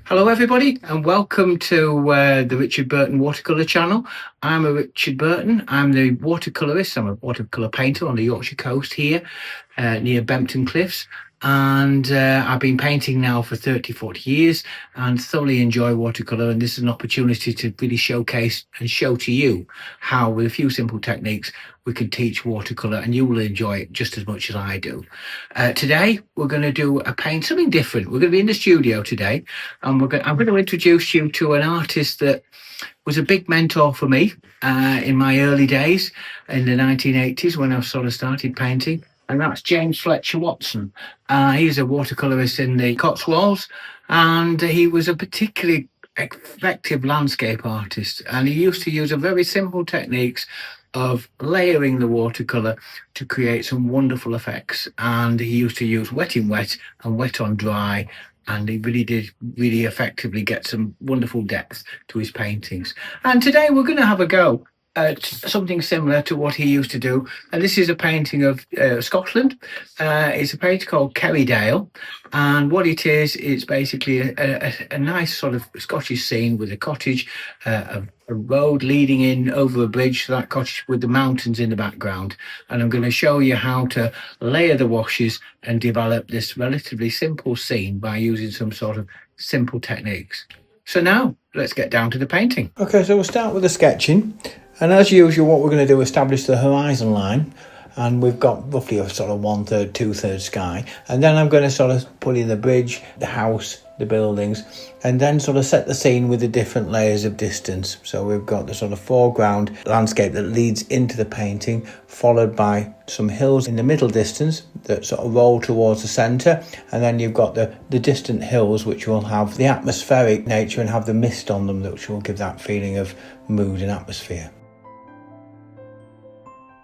Hello, everybody, and welcome to the Richard Burton Watercolour channel. I'm a Richard Burton. I'm the watercolourist. I'm a watercolour painter on the Yorkshire coast here near Bempton Cliffs. And I've been painting now for 40 years and thoroughly enjoy watercolour. And this is an opportunity to really showcase and show to you how, with a few simple techniques, we can teach watercolour, and you will enjoy it just as much as I do. Today, we're going to do something different. We're going to be in the studio today, and I'm going to introduce you to an artist that was a big mentor for me in my early days in the 1980s when I sort of started painting, and that's James Fletcher Watson. He's a watercolourist in the Cotswolds, and he was a particularly effective landscape artist, and he used to use a very simple techniques of layering the watercolour to create some wonderful effects. And he used to use wet in wet and wet on dry, and he really did effectively get some wonderful depth to his paintings. And today we're going to have a go at something similar to what he used to do. And this is a painting of Scotland. It's a painting called Kerrydale. And what it is, it's basically a nice sort of Scottish scene with a cottage, a road leading in over a bridge to that cottage with the mountains in the background. And I'm going to show you how to layer the washes and develop this relatively simple scene by using some sort of simple techniques. So now let's get down to the painting. Okay, so we'll start with the sketching. And as usual, what we're going to do is establish the horizon line. And we've got roughly a sort of 1/3, 2/3 sky. And then I'm going to sort of put in the bridge, the house, the buildings, and then sort of set the scene with the different layers of distance. So we've got the sort of foreground landscape that leads into the painting, followed by some hills in the middle distance that sort of roll towards the centre. And then you've got the distant hills, which will have the atmospheric nature and have the mist on them, which will give that feeling of mood and atmosphere.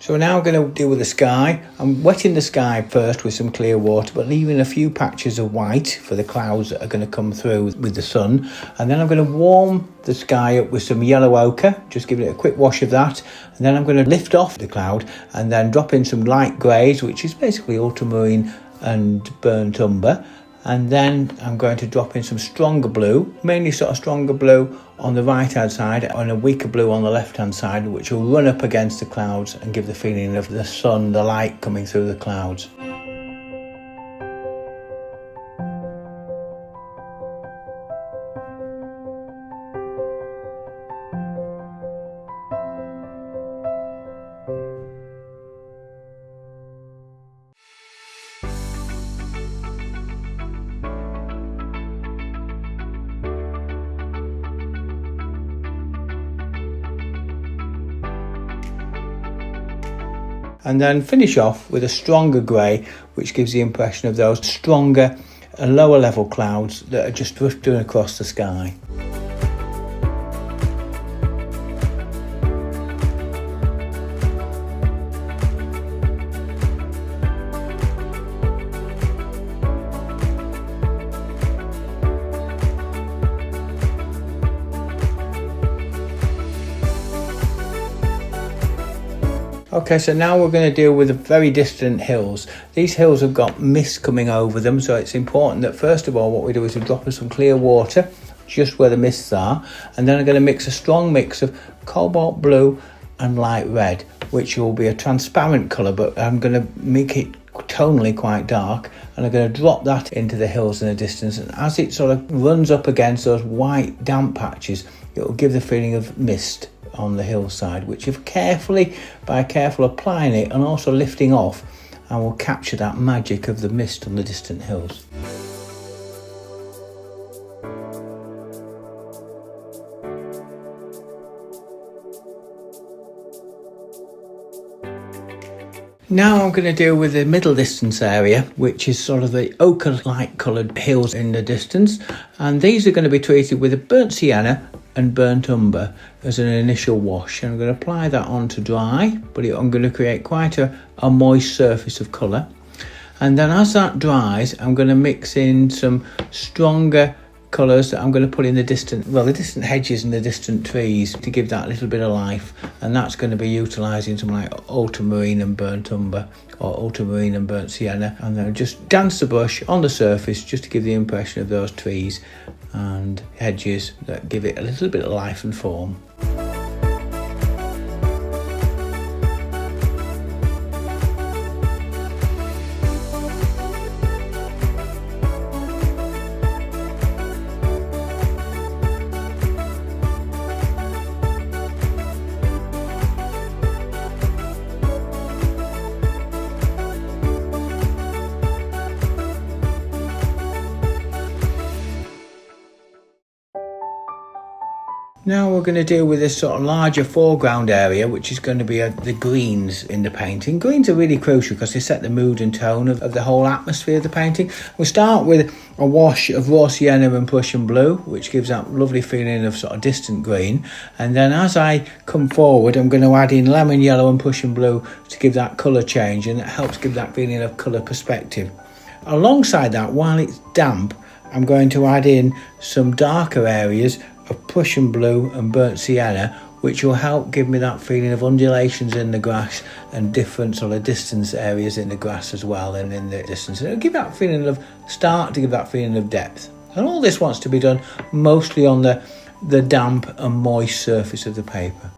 So we're now going to deal with the sky. I'm wetting the sky first with some clear water, but leaving a few patches of white for the clouds that are going to come through with the sun. And then I'm going to warm the sky up with some yellow ochre, just giving it a quick wash of that. And then I'm going to lift off the cloud and then drop in some light greys, which is basically ultramarine and burnt umber. And then I'm going to drop in some stronger blue, mainly sort of stronger blue on the right hand side and a weaker blue on the left hand side, which will run up against the clouds and give the feeling of the sun, the light coming through the clouds. And then finish off with a stronger grey, which gives the impression of those stronger and lower level clouds that are just drifting across the sky. Okay, so now we're going to deal with the very distant hills. These hills have got mist coming over them, so it's important that first of all what we do is we drop in some clear water just where the mists are, and then I'm going to mix a strong mix of cobalt blue and light red, which will be a transparent colour, but I'm going to make it tonally quite dark, and I'm going to drop that into the hills in the distance, and as it sort of runs up against those white damp patches, it will give the feeling of mist on the hillside, which if by careful applying it and also lifting off, I will capture that magic of the mist on the distant hills. Now I'm going to deal with the middle distance area, which is sort of the ochre light coloured hills in the distance, and these are going to be treated with a burnt sienna and burnt umber as an initial wash, and I'm going to apply that on to dry, but I'm going to create quite a moist surface of colour. And then as that dries, I'm going to mix in some stronger colours that I'm going to put in the distant hedges and the distant trees to give that little bit of life, and that's going to be utilising some like ultramarine and burnt umber or ultramarine and burnt sienna, and then just dance the brush on the surface just to give the impression of those trees and hedges that give it a little bit of life and form. Now we're going to deal with this sort of larger foreground area, which is going to be the greens in the painting. Greens are really crucial because they set the mood and tone of the whole atmosphere of the painting. We'll start with a wash of raw sienna and Prussian blue, which gives that lovely feeling of sort of distant green. And then as I come forward, I'm going to add in lemon yellow and Prussian blue to give that colour change, and it helps give that feeling of colour perspective. Alongside that, while it's damp, I'm going to add in some darker areas of Prussian blue and burnt sienna, which will help give me that feeling of undulations in the grass and different sort of distance areas in the grass as well, and in the distance. It'll give that feeling of depth. And all this wants to be done mostly on the damp and moist surface of the paper.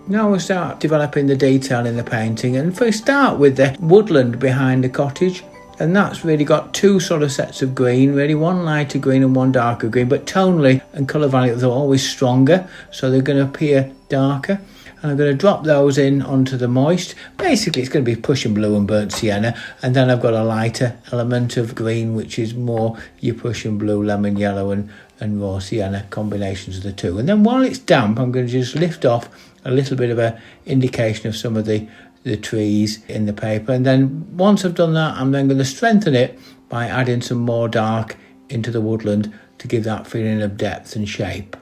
Now we'll start developing the detail in the painting, and first start with the woodland behind the cottage, and that's really got two sort of sets of green, really, one lighter green and one darker green, but tonally and colour value they're always stronger, so they're going to appear darker. And I'm going to drop those in onto the moist. Basically it's going to be Prussian blue and burnt sienna, and then I've got a lighter element of green, which is more your Prussian blue, lemon yellow and raw sienna combinations of the two. And then while it's damp, I'm going to just lift off a little bit of an indication of some of the trees in the paper, and then once I've done that, I'm then going to strengthen it by adding some more dark into the woodland to give that feeling of depth and shape.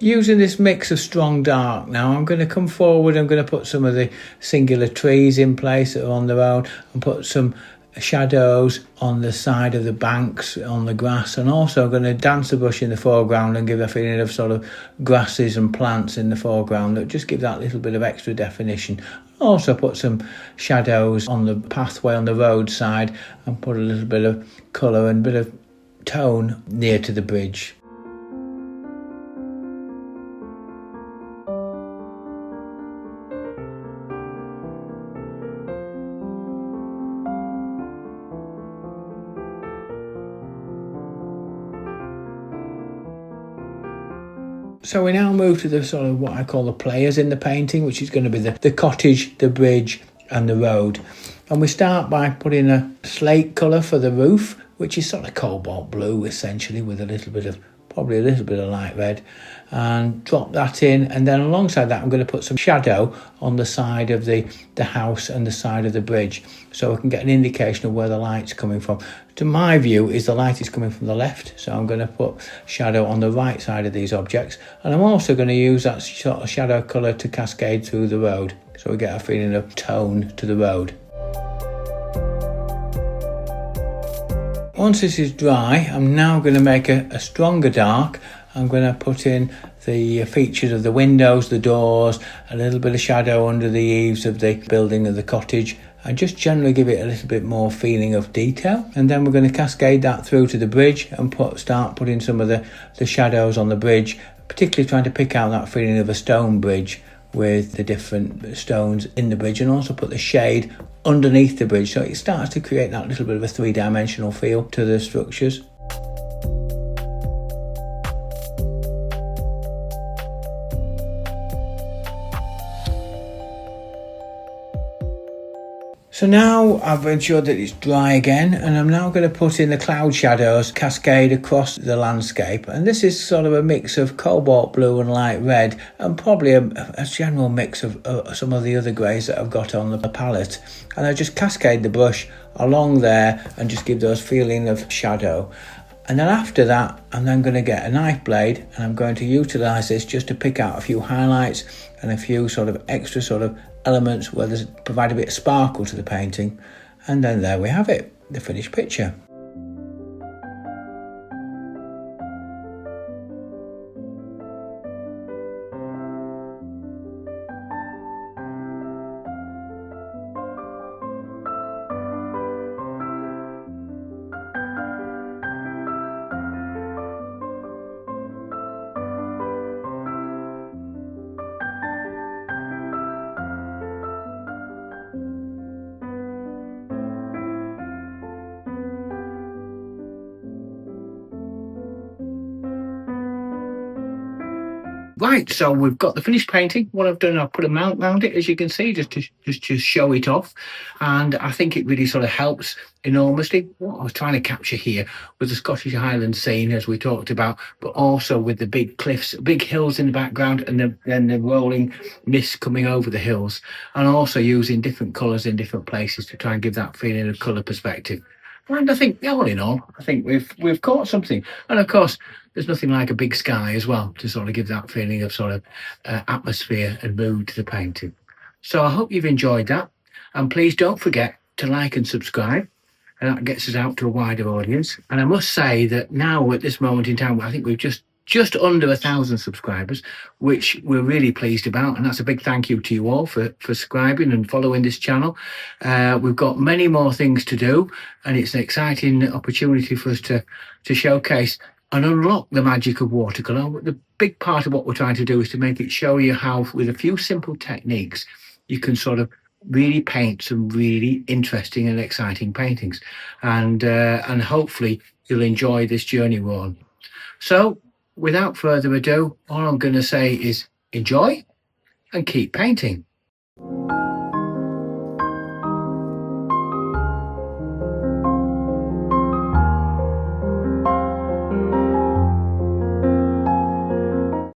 Using this mix of strong dark, now I'm going to come forward, I'm going to put some of the singular trees in place that are on their own, and put some shadows on the side of the banks on the grass, and also I'm going to dance the brush in the foreground and give a feeling of sort of grasses and plants in the foreground that just give that little bit of extra definition. Also put some shadows on the pathway on the roadside and put a little bit of colour and a bit of tone near to the bridge. So we now move to the sort of what I call the players in the painting, which is going to be the cottage, the bridge and the road. And we start by putting a slate colour for the roof, which is sort of cobalt blue essentially, with probably a little bit of light red, and drop that in. And then alongside that I'm going to put some shadow on the side of the house and the side of the bridge, so I can get an indication of where the light's coming from. To my view is the light is coming from the left, so I'm going to put shadow on the right side of these objects, and I'm also going to use that sort of shadow colour to cascade through the road, so we get a feeling of tone to the road. Once this is dry, I'm now going to make a stronger dark. I'm going to put in the features of the windows, the doors, a little bit of shadow under the eaves of the building of the cottage, and just generally give it a little bit more feeling of detail. And then we're going to cascade that through to the bridge and start putting some of the shadows on the bridge, particularly trying to pick out that feeling of a stone bridge with the different stones in the bridge, and also put the shade underneath the bridge, so it starts to create that little bit of a three-dimensional feel to the structures. So now I've ensured that it's dry again, and I'm now going to put in the cloud shadows cascade across the landscape. And this is sort of a mix of cobalt blue and light red, and probably a general mix of some of the other greys that I've got on the palette. And I just cascade the brush along there and just give those feeling of shadow. And then after that, I'm then going to get a knife blade, and I'm going to utilise this just to pick out a few highlights and a few sort of extra sort of elements where there's provide a bit of sparkle to the painting. And then there we have it, the finished picture. Right, so we've got the finished painting. What I've done, I've put a mount around it, as you can see, just to show it off. And I think it really sort of helps enormously. What I was trying to capture here was the Scottish Highlands scene, as we talked about, but also with the big cliffs, big hills in the background, and then the rolling mist coming over the hills, and also using different colours in different places to try and give that feeling of colour perspective. And I think, all in all, I think we've caught something. And of course, there's nothing like a big sky as well to sort of give that feeling of sort of atmosphere and mood to the painting. So I hope you've enjoyed that. And please don't forget to like and subscribe. And that gets us out to a wider audience. And I must say that now at this moment in time, I think we've just under 1,000 subscribers, which we're really pleased about, and that's a big thank you to you all for subscribing and following this channel. We've got many more things to do, and it's an exciting opportunity for us to showcase and unlock the magic of watercolour. The big part of what we're trying to do is to make it show you how, with a few simple techniques, you can sort of really paint some really interesting and exciting paintings, and hopefully you'll enjoy this journey we're on. So without further ado, all I'm going to say is enjoy and keep painting.